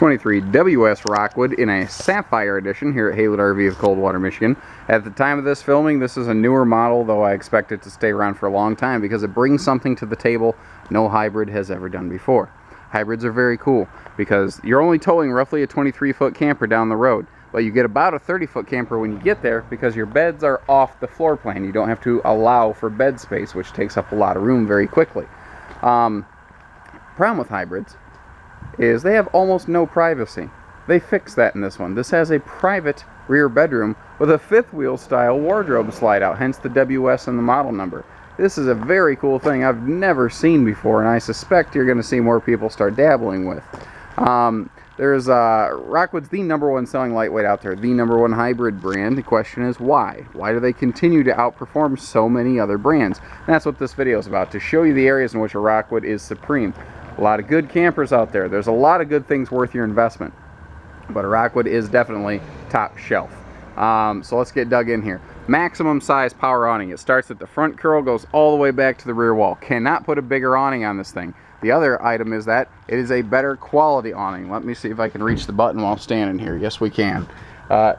2023 WS Rockwood in a Sapphire edition here at Haylett RV of Coldwater, Michigan. At the time of this filming, this is a newer model, though I expect it to stay around for a long time because it brings something to the table no hybrid has ever done before. Hybrids are very cool because you're only towing roughly a 23-foot camper down the road, but you get about a 30-foot camper when you get there because your beds are off the floor plan. You don't have to allow for bed space, which takes up a lot of room very quickly. Problem with hybrids is they have almost no privacy. They fixed that in this one. This has a private rear bedroom with a fifth wheel style wardrobe slide out, hence the WS and the model number. This is a very cool thing I've never seen before, and I suspect you're going to see more people start dabbling with. Rockwood's the #1 selling lightweight out there, the #1 hybrid brand. The question is why? Why do they continue to outperform so many other brands? And that's what this video is about, to show you the areas in which a Rockwood is supreme. A lot of good campers out there. There's a lot of good things worth your investment, but a Rockwood is definitely top shelf. So let's get dug in here. Maximum size power awning. It starts at the front curl, goes all the way back to the rear wall. Cannot put a bigger awning on this thing. The other item is that it is a better quality awning. Let me see if I can reach the button while standing here. Yes, we can.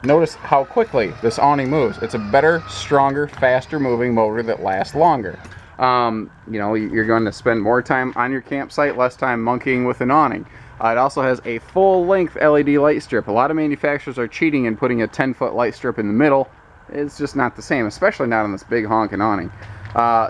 Notice how quickly this awning moves. It's a better, stronger, faster moving motor that lasts longer. You know, you're going to spend more time on your campsite, less time monkeying with an awning. It also has a full-length LED light strip. A lot of manufacturers are cheating and putting a 10-foot light strip in the middle. It's just not the same, especially not on this big honking awning.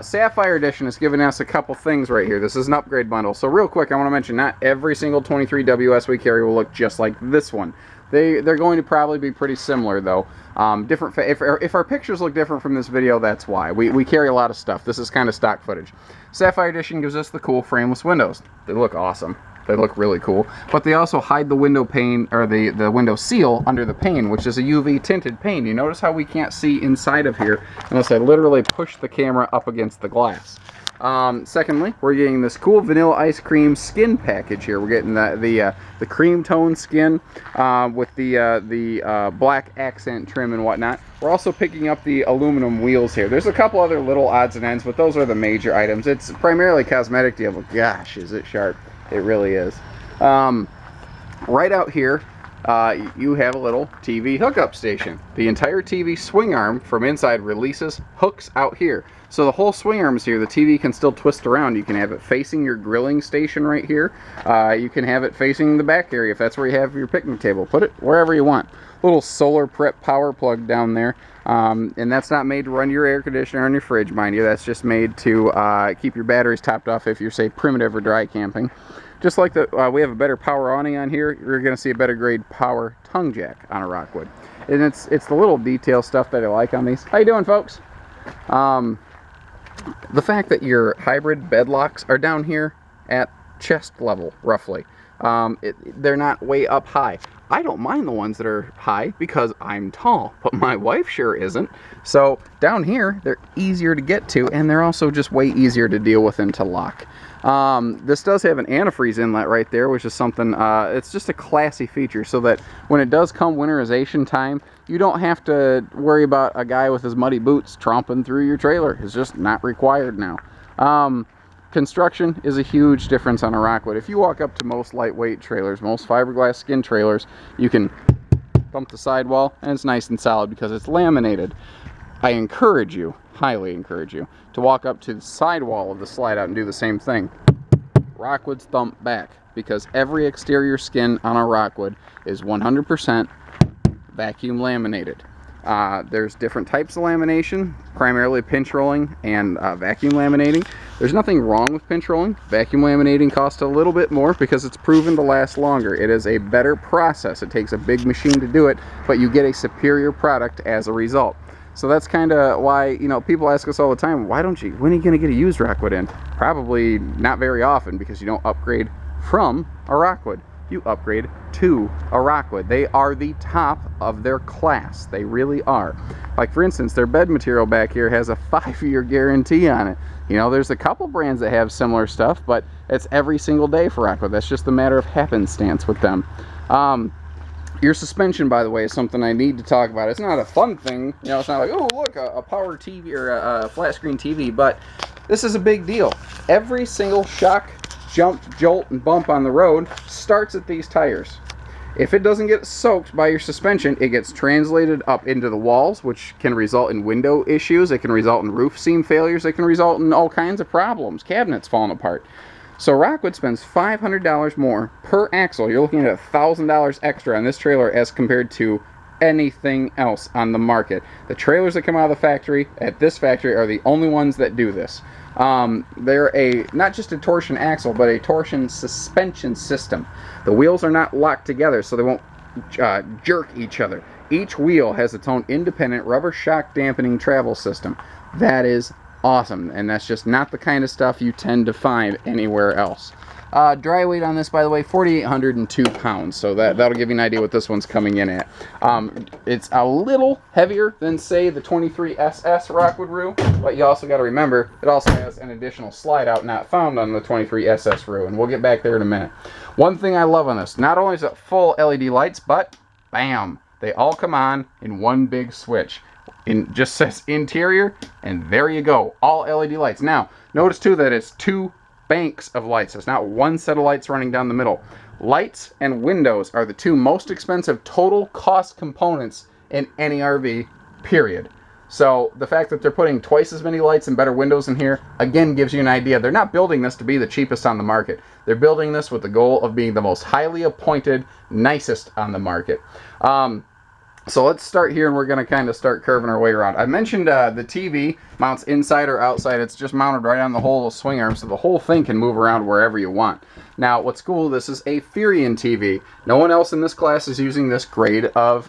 Sapphire Edition is giving us a couple things right here. This is an upgrade bundle. So real quick, I want to mention not every single 23 WS we carry will look just like this one. They're going to probably be pretty similar though. If our pictures look different from this video, that's why. We carry a lot of stuff. This is kind of stock footage. Sapphire Edition gives us the cool frameless windows. They look awesome. They look really cool, but they also hide the window pane, or the window seal under the pane, which is a UV tinted pane. You notice how we can't see inside of here unless I literally push the camera up against the glass. Secondly, we're getting this cool vanilla ice cream skin package here. We're getting the cream tone skin with the black accent trim and whatnot. We're also picking up the aluminum wheels here. There's a couple other little odds and ends, but those are the major items. It's primarily cosmetic deal, but gosh, is it sharp. It really is. Right out here, you have a little TV hookup station. The entire TV swing arm from inside releases hooks out here. So the whole swing arm is here. The TV can still twist around. You can have it facing your grilling station right here. You can have it facing the back area if that's where you have your picnic table. Put it wherever you want. Little solar prep power plug down there. And that's not made to run your air conditioner on your fridge, mind you. That's just made to keep your batteries topped off if you're, say, primitive or dry camping. Just like we have a better power awning on here, you're going to see a better grade power tongue jack on a Rockwood. And it's the little detail stuff that I like on these. How you doing, folks? The fact that your hybrid bed locks are down here at chest level, roughly. They're not way up high. I don't mind the ones that are high because I'm tall, but my wife sure isn't. So down here, they're easier to get to, and they're also just way easier to deal with and to lock. This does have an antifreeze inlet right there, which is something, it's just a classy feature so that when it does come winterization time, you don't have to worry about a guy with his muddy boots tromping through your trailer. It's just not required now. Construction is a huge difference on a Rockwood. If you walk up to most lightweight trailers, most fiberglass skin trailers, you can bump the sidewall and it's nice and solid because it's laminated. I encourage you, highly encourage you, to walk up to the sidewall of the slide out and do the same thing. Rockwoods thump back because every exterior skin on a Rockwood is 100% vacuum laminated. There's different types of lamination, primarily pinch rolling and vacuum laminating. There's nothing wrong with pinch rolling. Vacuum laminating costs a little bit more because it's proven to last longer. It is a better process. It takes a big machine to do it, but you get a superior product as a result. So that's kind of why, you know, people ask us all the time, when are you going to get a used Rockwood in? Probably not very often because you don't upgrade from a Rockwood. You upgrade to a Rockwood. They are the top of their class. They really are. Like, for instance, their bed material back here has a 5-year guarantee on it. You know, there's a couple brands that have similar stuff, but it's every single day for Rockwood. That's just a matter of happenstance with them. Your suspension, by the way, is something I need to talk about. It's not a fun thing. You know, it's not like, oh, look, a power TV or a flat screen TV, but this is a big deal. Every single shock, jump, jolt, and bump on the road starts at these tires. If it doesn't get soaked by your suspension, it gets translated up into the walls, which can result in window issues. It can result in roof seam failures. It can result in all kinds of problems, cabinets falling apart. So Rockwood spends $500 more per axle. You're looking at $1,000 extra on this trailer as compared to anything else on the market. The trailers that come out of the factory at this factory are the only ones that do this. They're not just a torsion axle, but a torsion suspension system. The wheels are not locked together, so they won't jerk each other. Each wheel has its own independent rubber shock dampening travel system. That is awesome, and that's just not the kind of stuff you tend to find anywhere else. Dry weight on this, by the way, 4,802 pounds, so that'll give you an idea what this one's coming in at. It's a little heavier than, say, the 23SS Rockwood Roo, but you also got to remember it also has an additional slide out not found on the 23SS Roo, and we'll get back there in a minute. One thing I love on this, not only is it full LED lights, but bam, they all come on in one big switch. It just says interior, and there you go, all LED lights. Now, notice too that it's two banks of lights. It's not one set of lights running down the middle. Lights and windows are the two most expensive total cost components in any RV, period. So the fact that they're putting twice as many lights and better windows in here, again, gives you an idea. They're not building this to be the cheapest on the market. They're building this with the goal of being the most highly appointed, nicest on the market. So let's start here, and we're going to kind of start curving our way around. I mentioned the TV mounts inside or outside. It's just mounted right on the whole swing arm, so the whole thing can move around wherever you want. Now, what's cool, this is a Furion TV. No one else in this class is using this grade of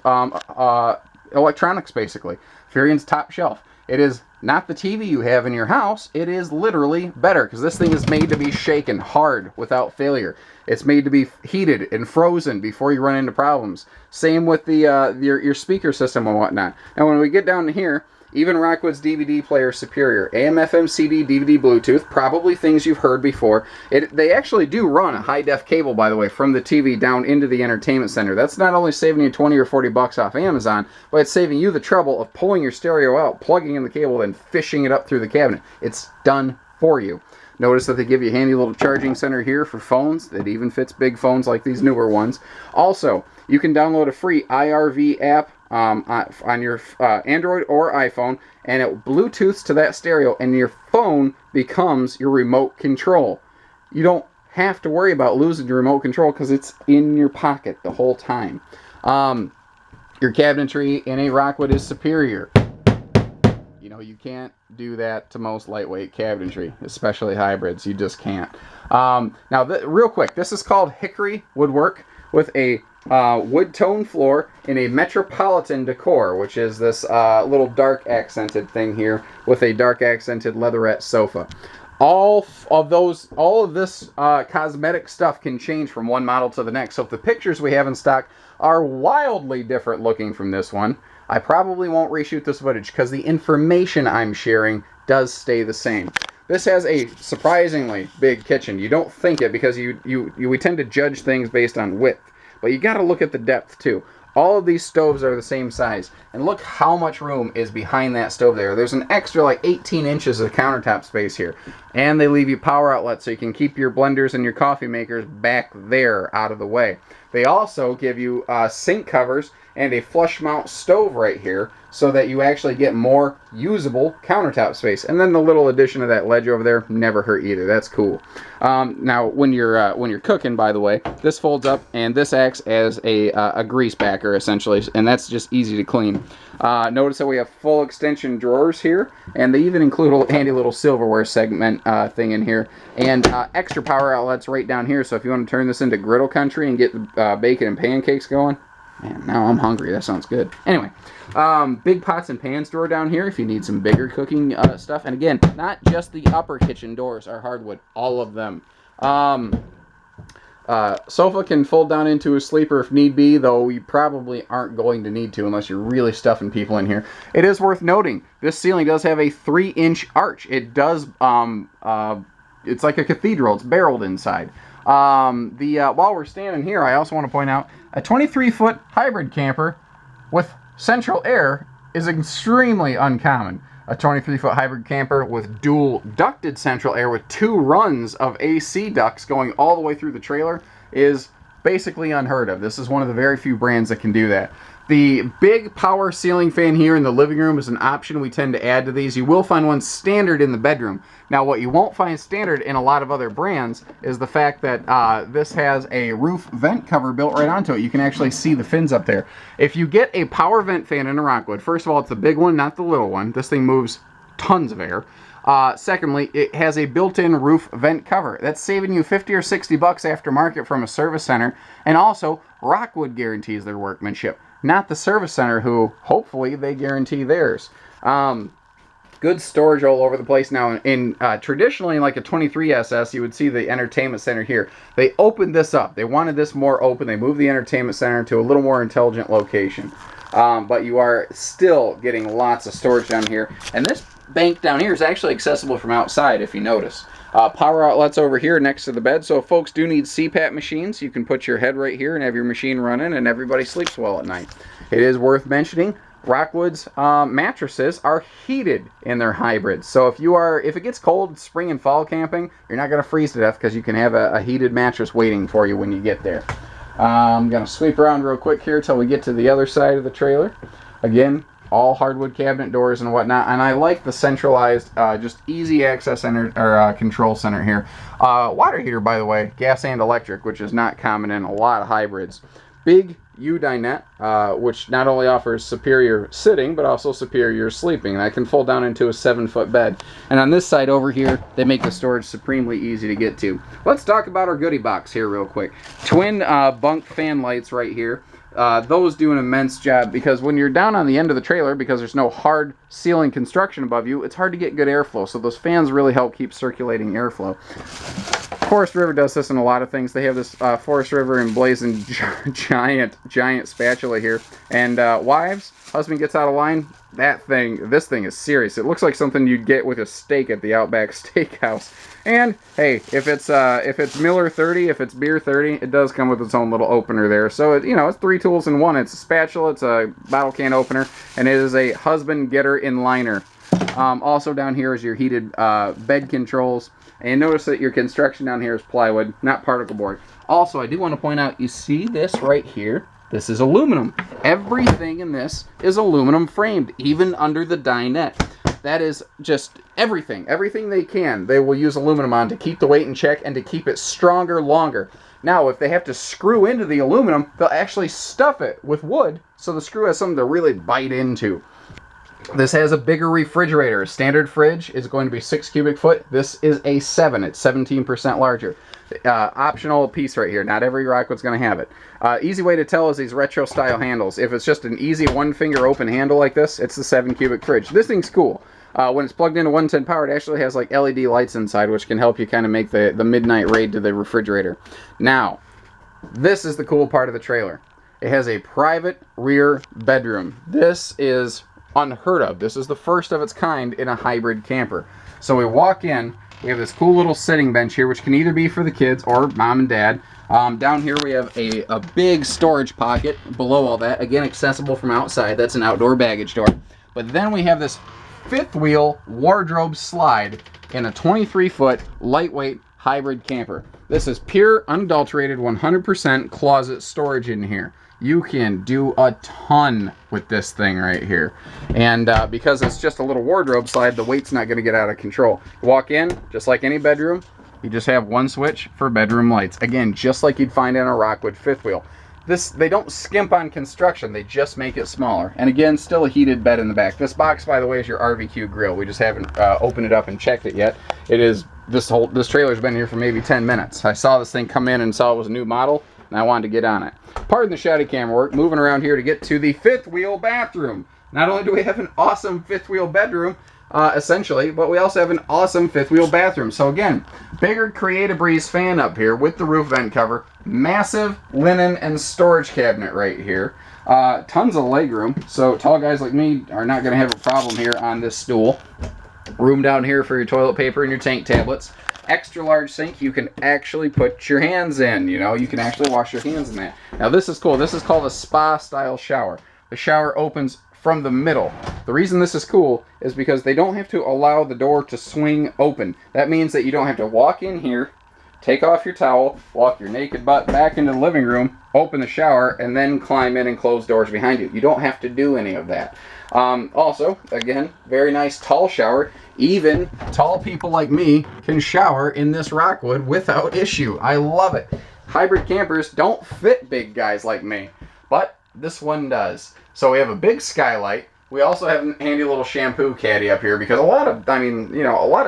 electronics, basically. Furion's top shelf. It is not the TV you have in your house. It is literally better, because this thing is made to be shaken hard without failure. It's made to be heated and frozen before you run into problems. Same with the your speaker system and whatnot. Now, when we get down to here, even Rockwood's DVD player is superior. AM, FM, CD, DVD, Bluetooth, probably things you've heard before. They actually do run a high-def cable, by the way, from the TV down into the entertainment center. That's not only saving you 20 or 40 bucks off Amazon, but it's saving you the trouble of pulling your stereo out, plugging in the cable, and fishing it up through the cabinet. It's done for you. Notice that they give you a handy little charging center here for phones. That even fits big phones like these newer ones. Also, you can download a free IRV app on your Android or iPhone, and it Bluetooths to that stereo, and your phone becomes your remote control. You don't have to worry about losing your remote control because it's in your pocket the whole time. Your cabinetry in a Rockwood is superior. You know, you can't do that to most lightweight cabinetry, especially hybrids. You just can't. Now, real quick, this is called Hickory woodwork with a wood tone floor in a metropolitan decor, which is this little dark accented thing here with a dark accented leatherette sofa. All of this cosmetic stuff can change from one model to the next. So if the pictures we have in stock are wildly different looking from this one, I probably won't reshoot this footage because the information I'm sharing does stay the same. This has a surprisingly big kitchen. You don't think it because we tend to judge things based on width, but you got to look at the depth too. All of these stoves are the same size, and look how much room is behind that stove there. There's an extra like 18 inches of countertop space here, and they leave you power outlets so you can keep your blenders and your coffee makers back there out of the way. They also give you sink covers and a flush mount stove right here so that you actually get more usable countertop space. And then the little addition of that ledge over there never hurt either. That's cool. Now, when you're cooking, by the way, this folds up and this acts as a grease backer essentially, and that's just easy to clean. Notice that we have full extension drawers here, and they even include a handy little silverware segment thing in here, and extra power outlets right down here. So if you want to turn this into griddle country and get bacon and pancakes going, man, now I'm hungry. That sounds good. Anyway, big pots and pans drawer down here if you need some bigger cooking stuff. And again, not just the upper kitchen doors are hardwood, all of them. Sofa can fold down into a sleeper if need be, though you probably aren't going to need to unless you're really stuffing people in here. It is worth noting, this ceiling does have a 3-inch arch. It does, it's like a cathedral. It's barreled inside. While we're standing here, I also want to point out a 23-foot hybrid camper with central air is extremely uncommon. A 23-foot hybrid camper with dual ducted central air with 2 runs of AC ducts going all the way through the trailer is basically unheard of. This is one of the very few brands that can do that. The big power ceiling fan here in the living room is an option we tend to add to these. You will find one standard in the bedroom. Now, what you won't find standard in a lot of other brands is the fact that this has a roof vent cover built right onto it. You can actually see the fins up there. If you get a power vent fan in a Rockwood, first of all, it's the big one, not the little one. This thing moves tons of air. Secondly, it has a built-in roof vent cover. That's saving you 50 or 60 bucks aftermarket from a service center. And also, Rockwood guarantees their workmanship, not the service center, who hopefully they guarantee theirs. Good storage all over the place. Now, in traditionally, like a 23SS, you would see the entertainment center here. They opened this up. They wanted this more open. They moved the entertainment center to a little more intelligent location. But you are still getting lots of storage down here. And this bank down here is actually accessible from outside, if you notice. Power outlets over here next to the bed. So if folks do need CPAP machines, you can put your head right here and have your machine running, and everybody sleeps well at night. It is worth mentioning, Rockwood's mattresses are heated in their hybrids. So if it gets cold spring and fall camping, you're not going to freeze to death, because you can have a heated mattress waiting for you when you get there. I'm going to sweep around real quick here till we get to the other side of the trailer. Again, all hardwood cabinet doors and whatnot, and I like the centralized, just easy access control center here. Water heater, by the way, gas and electric, which is not common in a lot of hybrids. Big U-dinette, which not only offers superior sitting, but also superior sleeping. And I can fold down into a 7-foot bed. And on this side over here, they make the storage supremely easy to get to. Let's talk about our goodie box here real quick. Twin Bunk Fan Lights right here. Those do an immense job, because when you're down on the end of the trailer, because there's no hard ceiling construction above you, it's hard to get good airflow. So those fans really help keep circulating airflow. Forest River does this in a lot of things. They have this Forest River emblazoned giant spatula here. And wives, husband gets out of line, this thing is serious. It looks like something you'd get with a steak at the Outback Steakhouse. And hey, if it's Miller 30, if it's beer 30, it does come with its own little opener there. So it's 3 tools in one. It's a spatula, it's a bottle can opener, and it is a husband getter in liner. Also down here is your heated bed controls. And notice that your construction down here is plywood, not particle board. Also, I do want to point out, you see this right here? This is aluminum. Everything in this is aluminum framed, even under the dinette. That is just everything. Everything they can, they will use aluminum on to keep the weight in check and to keep it stronger longer. Now, if they have to screw into the aluminum, they'll actually stuff it with wood, so the screw has something to really bite into. This has a bigger refrigerator. A standard fridge is going to be 6 cubic foot. This is a 7. It's 17% larger. Optional piece right here. Not every Rockwood's going to have it. Easy way to tell is these retro style handles. If it's just an easy 1-finger open handle like this, it's the 7 cubic fridge. This thing's cool. When it's plugged into 110 power, it actually has like LED lights inside, which can help you kind of make the midnight raid to the refrigerator. Now, this is the cool part of the trailer. It has a private rear bedroom. This is unheard of. This is the first of its kind in a hybrid camper. So we walk in, we have this cool little sitting bench here, which can either be for the kids or mom and dad. Down here we have a big storage pocket below all that, again accessible from outside. That's an outdoor baggage door. But then we have this 5th wheel wardrobe slide in a 23-foot lightweight hybrid camper. This is pure, unadulterated, 100% closet storage in here. You can do a ton with this thing right here. And because it's just a little wardrobe slide, the weight's not going to get out of control. You walk in, just like any bedroom, you just have one switch for bedroom lights. Again, just like you'd find in a Rockwood 5th wheel. They don't skimp on construction, they just make it smaller. And again, still a heated bed in the back. This box, by the way, is your RVQ grill. We just haven't opened it up and checked it yet. This trailer's been here for maybe 10 minutes. I saw this thing come in and saw it was a new model, and I wanted to get on it. Pardon the shoddy camera work, moving around here to get to the 5th wheel bathroom. Not only do we have an awesome 5th wheel bedroom, essentially, but we also have an awesome 5th wheel bathroom. So again, bigger Create-A-Breeze fan up here with the roof vent cover, massive linen and storage cabinet right here, tons of legroom, so tall guys like me are not going to have a problem here on this stool. Room down here for your toilet paper and your tank tablets. Extra large sink you can actually put your hands in. You can actually wash your hands in that. Now this is cool. This is called a spa style shower. The shower opens from the middle. The reason this is cool is because they don't have to allow the door to swing open. That means that you don't have to walk in here, take off your towel, walk your naked butt back into the living room, open the shower, and then climb in and close doors behind you. You don't have to do any of that. Also, again, very nice tall shower. Even tall people like me can shower in this Rockwood without issue. I love it. Hybrid campers don't fit big guys like me, but this one does. So we have a big skylight. We also have a handy little shampoo caddy up here because a lot of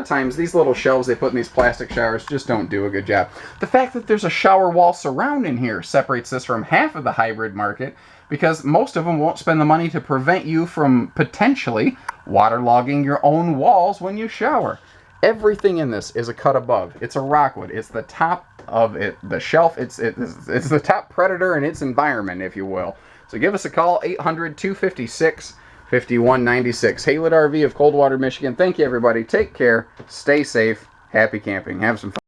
times these little shelves they put in these plastic showers just don't do a good job. The fact that there's a shower wall surround in here separates this from half of the hybrid market because most of them won't spend the money to prevent you from potentially waterlogging your own walls when you shower. Everything in this is a cut above. It's a Rockwood. It's the top of it, the shelf. It's the top predator in its environment, if you will. So give us a call, 800-256-5196. Haylett RV of Coldwater, Michigan. Thank you, everybody. Take care. Stay safe. Happy camping. Have some fun.